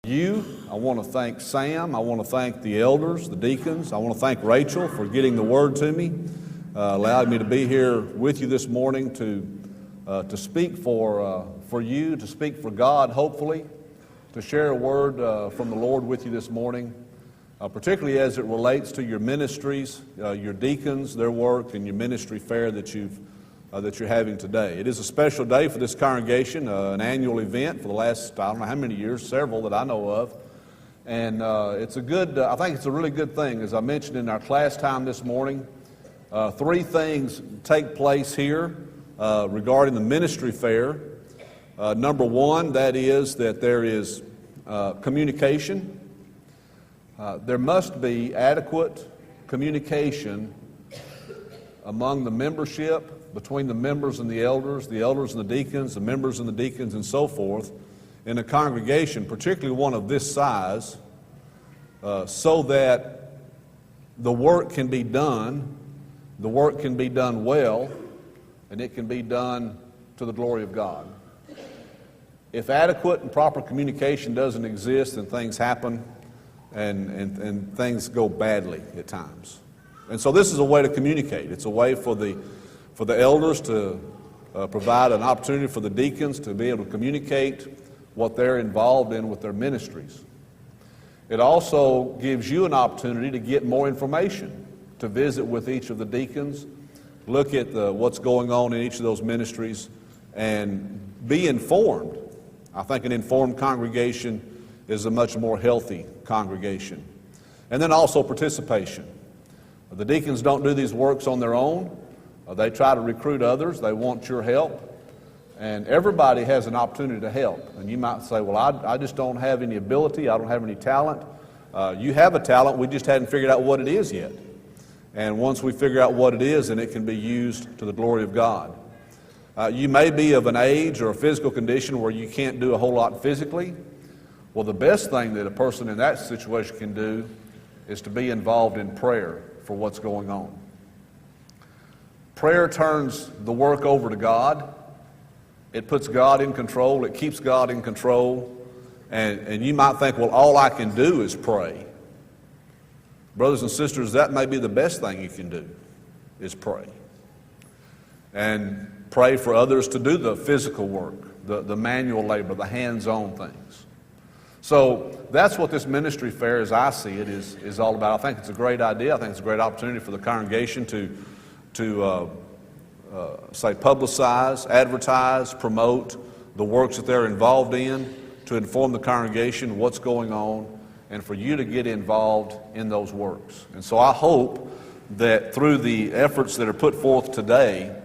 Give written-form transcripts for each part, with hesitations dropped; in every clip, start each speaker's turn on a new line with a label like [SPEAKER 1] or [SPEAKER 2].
[SPEAKER 1] I want to thank Sam. I want to thank the elders, the deacons. I want to thank Rachel for getting the word to me, allowed me to be here with you this morning to speak for you, to speak for God, hopefully, to share a word from the Lord with you this morning, particularly as it relates to your ministries, your deacons, their work, and your ministry fair that you're having today. It is a special day for this congregation, an annual event for the last, I don't know how many years, several that I know of. And it's a good, I think it's a really good thing. As I mentioned in our class time this morning, three things take place here regarding the ministry fair. Number one, that is that there is communication. There must be adequate communication among the membership, between the members and the elders and the deacons, the members and the deacons, and so forth, in a congregation, particularly one of this size, so that the work can be done well, and it can be done to the glory of God. If adequate and proper communication doesn't exist, then things happen and things go badly at times. And so this is a way to communicate. It's a way for the elders to provide an opportunity for the deacons to be able to communicate what they're involved in with their ministries. It also gives you an opportunity to get more information, to visit with each of the deacons, look at what's going on in each of those ministries, and be informed. I think an informed congregation is a much more healthy congregation. And then also participation. The deacons don't do these works on their own. They try to recruit others. They want your help. And everybody has an opportunity to help. And you might say, well, I just don't have any ability. I don't have any talent. You have a talent. We just hadn't figured out what it is yet. And once we figure out what it is, then it can be used to the glory of God. You may be of an age or a physical condition where you can't do a whole lot physically. Well, the best thing that a person in that situation can do is to be involved in prayer for what's going on. Prayer turns the work over to God. It puts God in control. It keeps God in control. And you might think, well, all I can do is pray. Brothers and sisters, that may be the best thing you can do, is pray. And pray for others to do the physical work, the manual labor, the hands-on things. So that's what this ministry fair, as I see it, is all about. I think it's a great idea. I think it's a great opportunity for the congregation to publicize, advertise, promote the works that they're involved in, to inform the congregation what's going on, and for you to get involved in those works. And so I hope that through the efforts that are put forth today,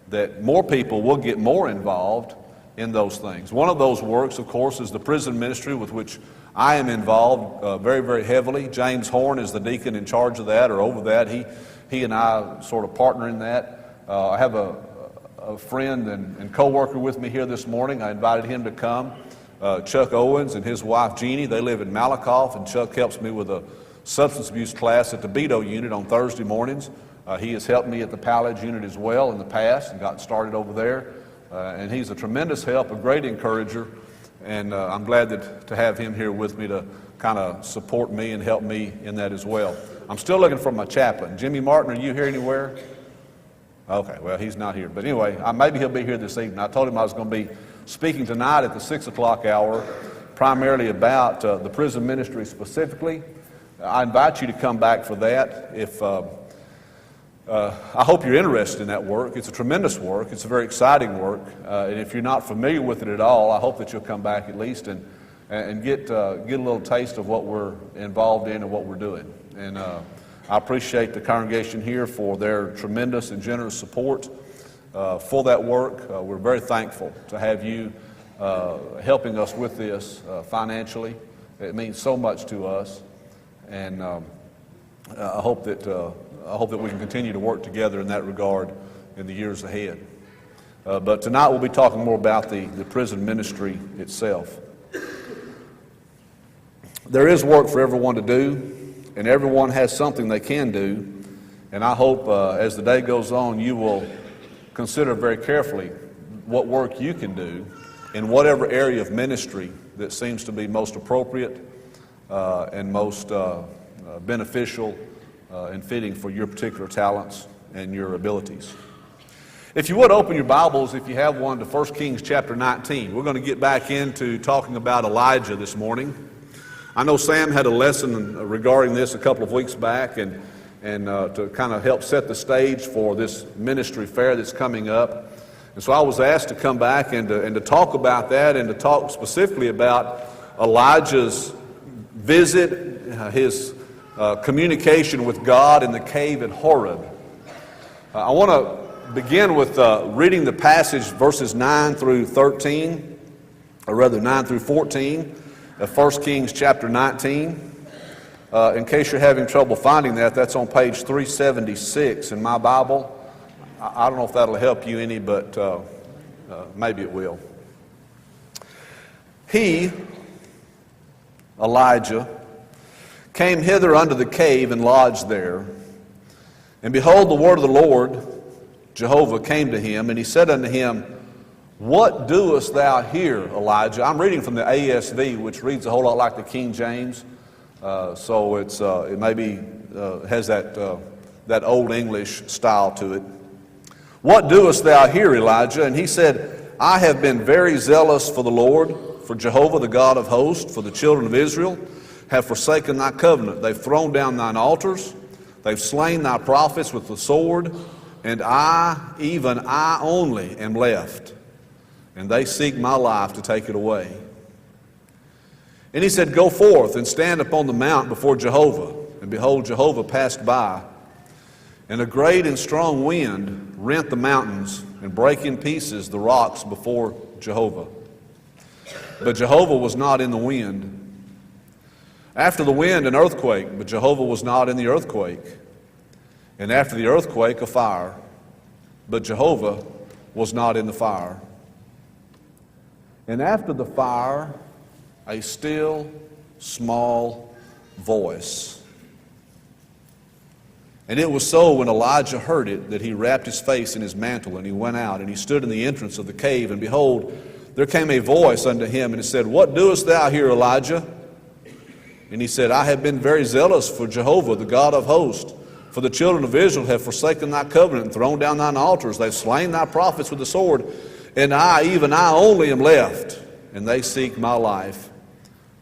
[SPEAKER 1] that more people will get more involved in those things. One of those works, of course, is the prison ministry, with which I am involved very, very heavily. James Horn is the deacon in charge of that, or over that. He and I sort of partner in that. I have a friend and co-worker with me here this morning. I invited him to come. Chuck Owens and his wife Jeannie, they live in Malakoff, and Chuck helps me with a substance abuse class at the Beto unit on Thursday mornings. He has helped me at the Pallage unit as well in the past and got started over there. And he's a tremendous help, a great encourager, and I'm glad to have him here with me to kind of support me and help me in that as well. I'm still looking for my chaplain. Jimmy Martin, are you here anywhere? Okay, well, he's not here. But anyway, maybe he'll be here this evening. I told him I was going to be speaking tonight at the 6 o'clock hour, primarily about the prison ministry specifically. I invite you to come back for that. I hope you're interested in that work. It's a tremendous work. It's a very exciting work. And if you're not familiar with it at all, I hope that you'll come back at least and get a little taste of what we're involved in and what we're doing. And I appreciate the congregation here for their tremendous and generous support for that work. We're very thankful to have you helping us with this financially. It means so much to us, and I hope that we can continue to work together in that regard in the years ahead. But tonight we'll be talking more about the prison ministry itself. There is work for everyone to do, and everyone has something they can do. And I hope as the day goes on, you will consider very carefully what work you can do in whatever area of ministry that seems to be most appropriate and most beneficial and fitting for your particular talents and your abilities. If you would open your Bibles, if you have one, to 1 Kings chapter 19. We're going to get back into talking about Elijah this morning. I know Sam had a lesson regarding this a couple of weeks back, and to kind of help set the stage for this ministry fair that's coming up. And so I was asked to come back and to talk about that, and to talk specifically about Elijah's visit, his communication with God in the cave at Horeb. I want to begin with reading the passage, verses 9 through 13, or rather 9 through 14 of 1 Kings chapter 19. In case you're having trouble finding that, that's on page 376 in my Bible. I don't know if that'll help you any, but maybe it will. He, Elijah, came hither unto the cave and lodged there. And behold, the word of the Lord, Jehovah, came to him, and he said unto him, What doest thou here, Elijah? I'm reading from the ASV, which reads a whole lot like the King James. So it maybe has that old English style to it. What doest thou here, Elijah? And he said, I have been very zealous for the Lord, for Jehovah, the God of hosts, for the children of Israel have forsaken thy covenant. They've thrown down thine altars. They've slain thy prophets with the sword. And I, even I only, am left. And they seek my life to take it away. And he said, Go forth and stand upon the mount before Jehovah. And behold, Jehovah passed by. And a great and strong wind rent the mountains and brake in pieces the rocks before Jehovah. But Jehovah was not in the wind. After the wind, an earthquake, but Jehovah was not in the earthquake. And after the earthquake, a fire, but Jehovah was not in the fire. And after the fire, a still, small voice. And it was so when Elijah heard it that he wrapped his face in his mantle, and he went out, and he stood in the entrance of the cave. And behold, there came a voice unto him, and it said, What doest thou here, Elijah? And he said, I have been very zealous for Jehovah, the God of hosts. For the children of Israel have forsaken thy covenant and thrown down thine altars. They've slain thy prophets with the sword. And I, even I only, am left. And they seek my life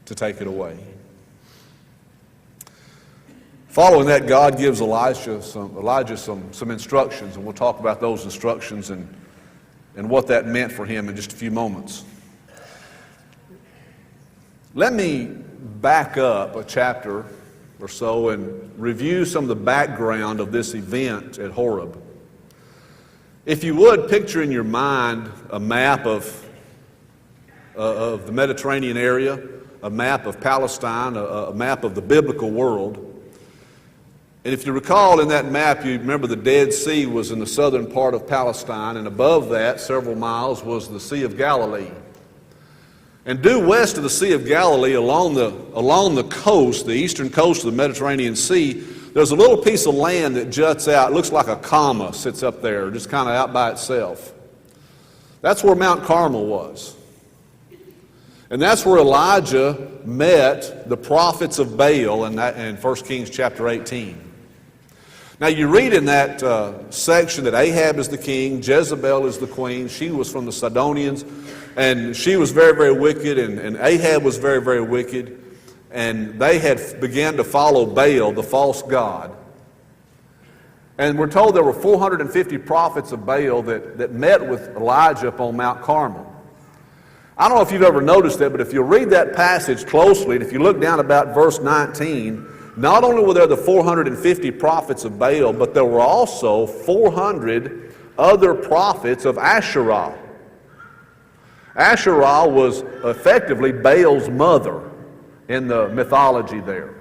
[SPEAKER 1] to take it away. Following that, God gives Elijah some instructions. And we'll talk about those instructions and what that meant for him in just a few moments. Let me back up a chapter or so and review some of the background of this event at Horeb. If you would, picture in your mind a map of the Mediterranean area, a map of Palestine, a map of the biblical world. And if you recall in that map, you remember the Dead Sea was in the southern part of Palestine, and above that, several miles, was the Sea of Galilee. And due west of the Sea of Galilee, along the coast, the eastern coast of the Mediterranean Sea, there's a little piece of land that juts out. It looks like a comma sits up there, just kind of out by itself. That's where Mount Carmel was. And that's where Elijah met the prophets of Baal in 1 Kings chapter 18. Now you read in that section that Ahab is the king, Jezebel is the queen. She was from the Sidonians, and she was very, very wicked, and Ahab was very, very wicked. And they had began to follow Baal, the false god. And we're told there were 450 prophets of Baal that met with Elijah upon Mount Carmel. I don't know if you've ever noticed that, but if you read that passage closely, and if you look down about verse 19, not only were there the 450 prophets of Baal, but there were also 400 other prophets of Asherah. Asherah was effectively Baal's mother in the mythology there.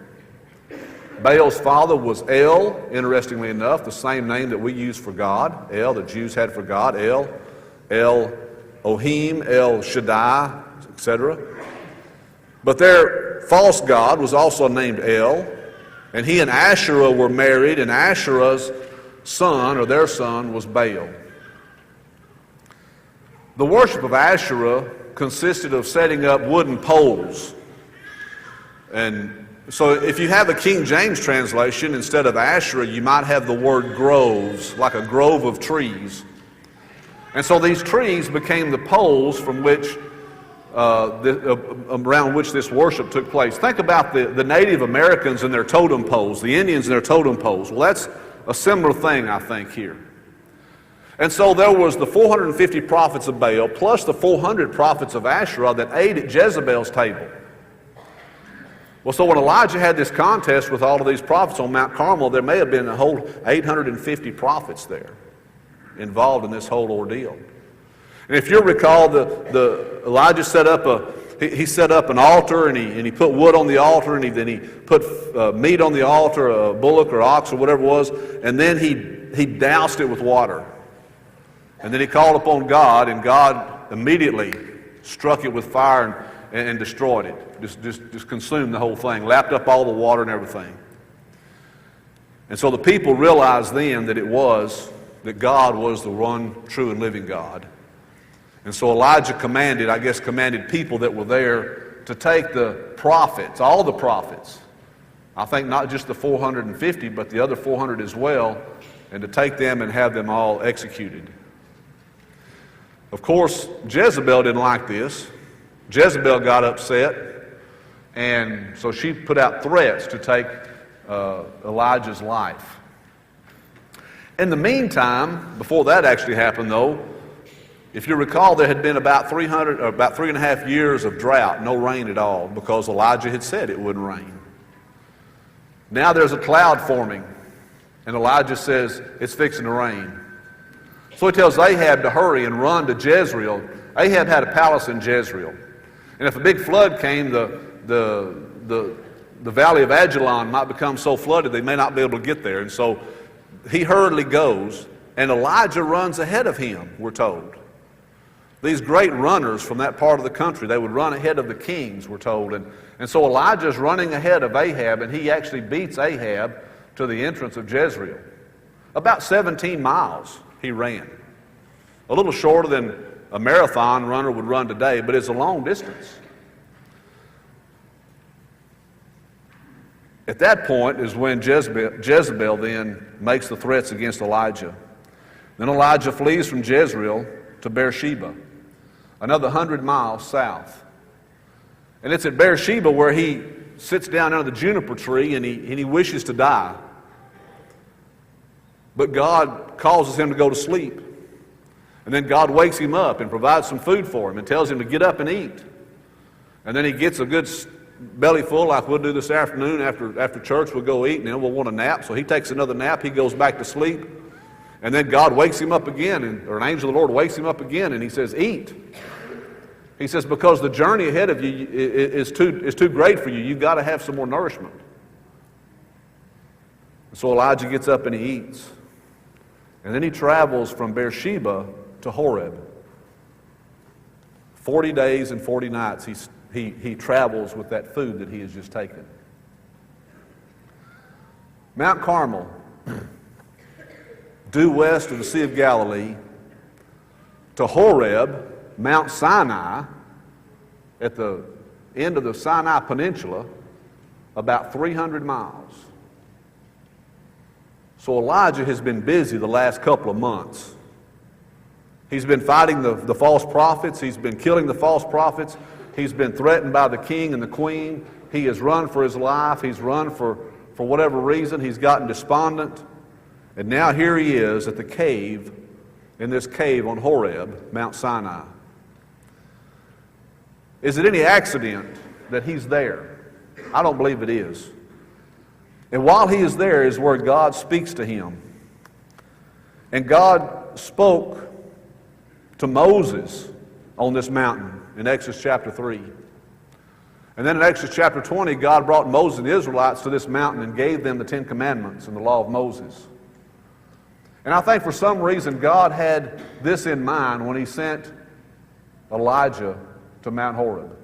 [SPEAKER 1] Baal's father was El, interestingly enough, the same name that we use for God. El, the Jews had for God. El Ohim, El Shaddai, etc. But their false god was also named El, and he and Asherah were married, and Asherah's son, or their son, was Baal. The worship of Asherah consisted of setting up wooden poles. And so if you have a King James translation, instead of Asherah, you might have the word groves, like a grove of trees. And so these trees became the poles from which, around which this worship took place. Think about the Native Americans and their totem poles, the Indians and their totem poles. Well, that's a similar thing, I think, here. And so there was the 450 prophets of Baal plus the 400 prophets of Asherah that ate at Jezebel's table. Well, so when Elijah had this contest with all of these prophets on Mount Carmel, there may have been a whole 850 prophets there involved in this whole ordeal. And if you'll recall, Elijah set up he set up an altar, and he put wood on the altar, and then he put meat on the altar, a bullock or ox or whatever it was, and then he doused it with water. And then he called upon God, and God immediately struck it with fire and destroyed it. Just consumed the whole thing, lapped up all the water and everything. And so the people realized then that God was the one true and living God. And so Elijah commanded people that were there to take the prophets, all the prophets, I think not just the 450, but the other 400 as well, and to take them and have them all executed. Of course, Jezebel didn't like this. Jezebel got upset, and so she put out threats to take Elijah's life. In the meantime, before that actually happened though, if you recall, there had been about 3.5 years of drought, no rain at all, because Elijah had said it wouldn't rain. Now there's a cloud forming, and Elijah says it's fixing to rain. So he tells Ahab to hurry and run to Jezreel. Ahab had a palace in Jezreel. And if a big flood came, the valley of Ajalon might become so flooded they may not be able to get there. And so he hurriedly goes, and Elijah runs ahead of him, we're told. These great runners from that part of the country, they would run ahead of the kings, we're told. And so Elijah's running ahead of Ahab, and he actually beats Ahab to the entrance of Jezreel. About 17 miles he ran. A little shorter than a marathon runner would run today, but it's a long distance. At that point is when Jezebel then makes the threats against Elijah. Then Elijah flees from Jezreel to Beersheba, another 100 miles south. And it's at Beersheba where he sits down under the juniper tree and he wishes to die. But God causes him to go to sleep. And then God wakes him up and provides some food for him and tells him to get up and eat. And then he gets a good belly full, like we'll do this afternoon after church. We'll go eat and then we'll want a nap. So he takes another nap. He goes back to sleep. And then God wakes him up again, or an angel of the Lord wakes him up again, and he says, eat. He says, because the journey ahead of you is too great for you. You've got to have some more nourishment. So Elijah gets up and he eats. And then he travels from Beersheba to Horeb. 40 days and 40 nights he travels with that food that he has just taken. Mount Carmel, due west of the Sea of Galilee, to Horeb, Mount Sinai, at the end of the Sinai Peninsula, about 300 miles. So Elijah has been busy the last couple of months. He's been fighting the false prophets. He's been killing the false prophets. He's been threatened by the king and the queen. He has run for his life. He's run for whatever reason. He's gotten despondent. And now here he is at the cave, in this cave on Horeb, Mount Sinai. Is it any accident that he's there? I don't believe it is. And while he is there is where God speaks to him. And God spoke to Moses on this mountain in Exodus chapter 3. And then in Exodus chapter 20, God brought Moses and the Israelites to this mountain and gave them the 10 Commandments and the law of Moses. And I think for some reason God had this in mind when he sent Elijah to Mount Horeb,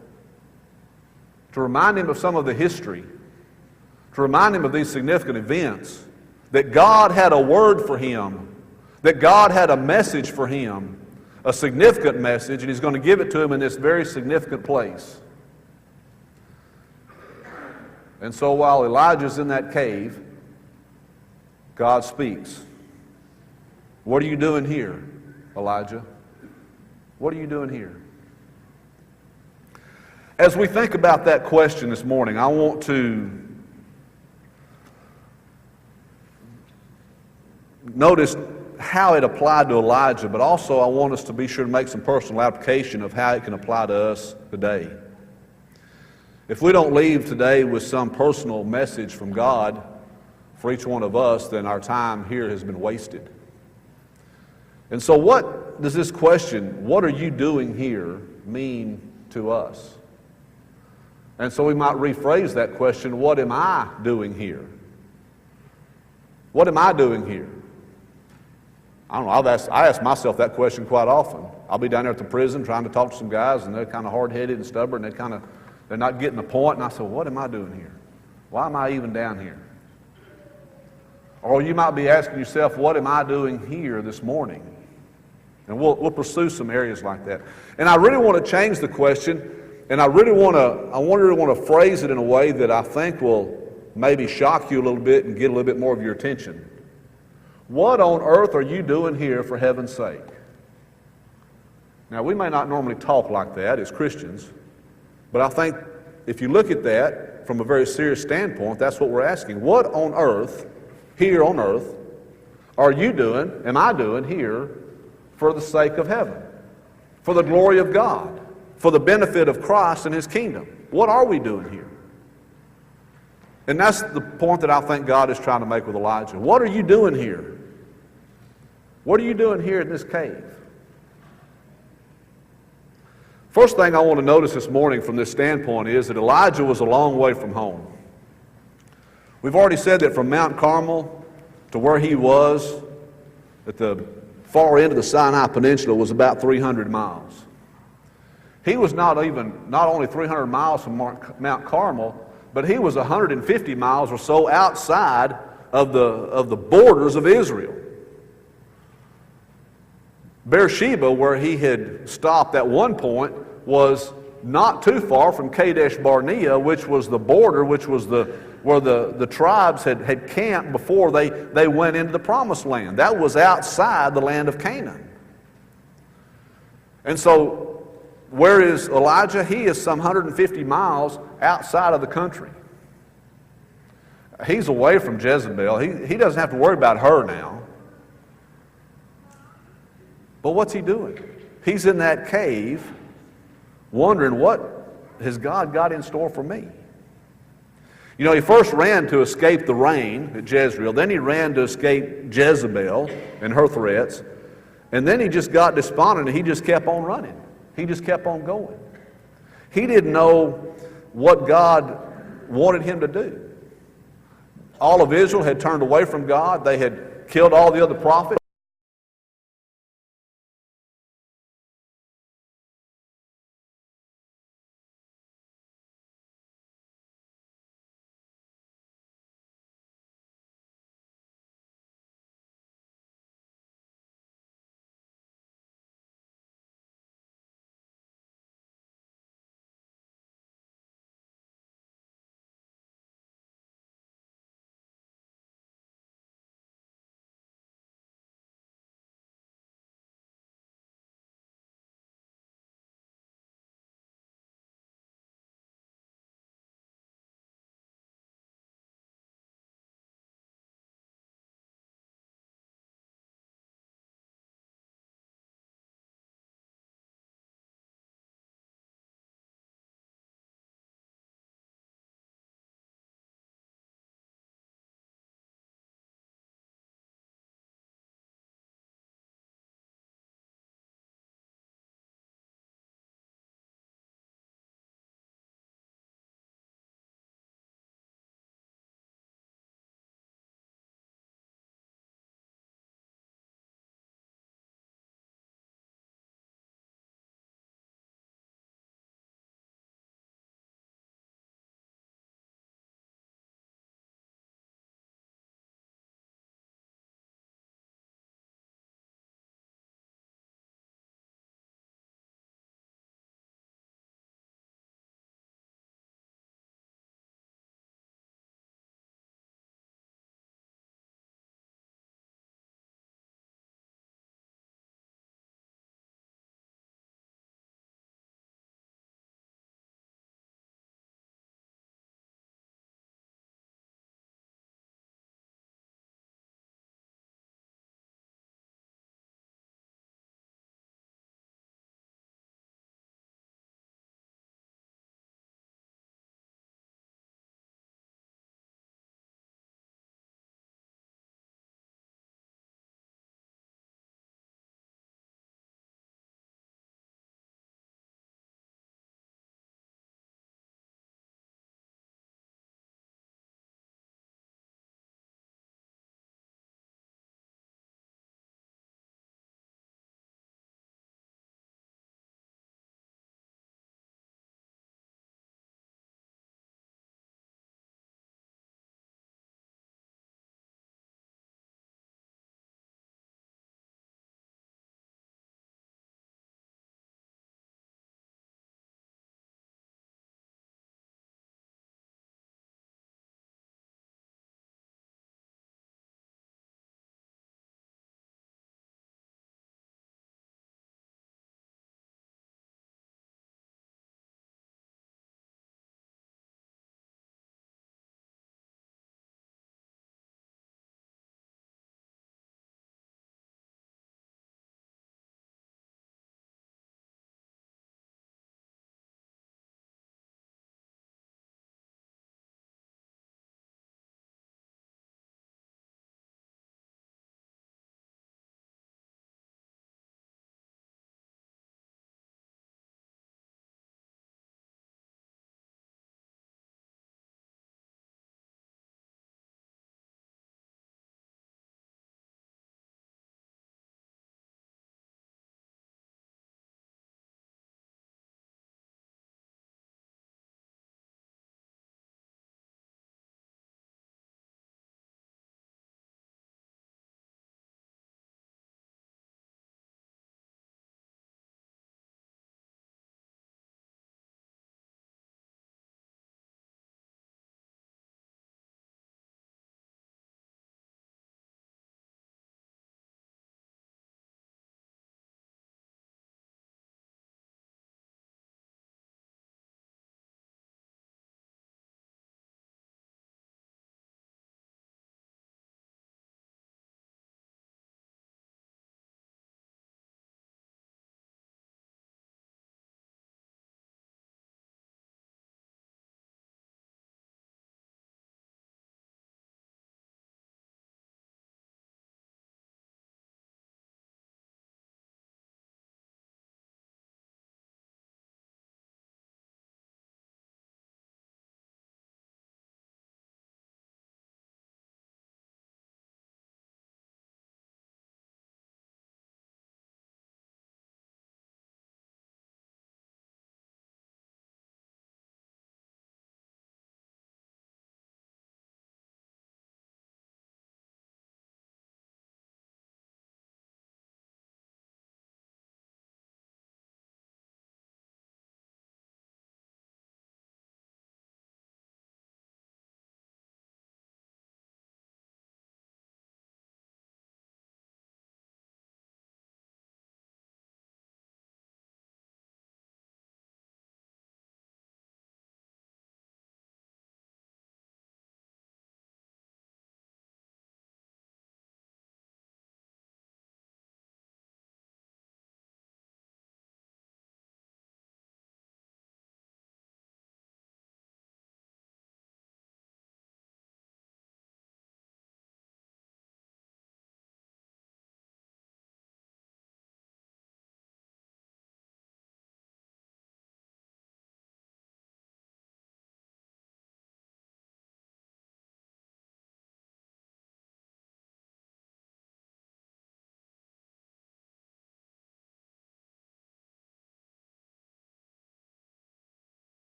[SPEAKER 1] to remind him of some of the history, to remind him of these significant events, that God had a word for him, that God had a message for him, a significant message, and he's going to give it to him in this very significant place. And so while Elijah's in that cave, God speaks. What are you doing here, Elijah? What are you doing here? As we think about that question this morning, I want to notice how it applied to Elijah, but also I want us to be sure to make some personal application of how it can apply to us today. If we don't leave today with some personal message from God for each one of us, then our time here has been wasted. And so what does this question, what are you doing here, mean to us? And so we might rephrase that question, what am I doing here? What am I doing here? I don't know, I ask myself that question quite often. I'll be down there at the prison trying to talk to some guys, and they're kind of hard-headed and stubborn. They're not getting the point, and I say, what am I doing here? Why am I even down here? Or you might be asking yourself, what am I doing here this morning? And we'll pursue some areas like that. And I really want to change the question, and I really want to phrase it in a way that I think will maybe shock you a little bit and get a little bit more of your attention. What on earth are you doing here for heaven's sake? Now, we may not normally talk like that as Christians, but I think if you look at that from a very serious standpoint, that's what we're asking. What on earth, here on earth, are you doing, am I doing here for the sake of heaven, for the glory of God, for the benefit of Christ and His kingdom? What are we doing here? And that's the point that I think God is trying to make with Elijah. What are you doing here? What are you doing here in this cave? First thing I want to notice this morning from this standpoint is that Elijah was a long way from home. We've already said that from Mount Carmel to where he was at the far end of the Sinai Peninsula was about 300 miles. He was not only 300 miles from Mount Carmel, but he was 150 miles or so outside of the borders of Israel. Beersheba, where he had stopped at one point, was not too far from Kadesh Barnea, which was the border, which was where the tribes had camped before they went into the Promised Land. That was outside the land of Canaan. And so, where is Elijah? He is some 150 miles outside of the country. He's away from Jezebel. He doesn't have to worry about her now. But what's he doing? He's in that cave wondering, what has God got in store for me? You know, he first ran to escape the rain at Jezreel. Then he ran to escape Jezebel and her threats. And then he just got despondent and he just kept on running. He just kept on going. He didn't know what God wanted him to do. All of Israel had turned away from God. They had killed all the other prophets.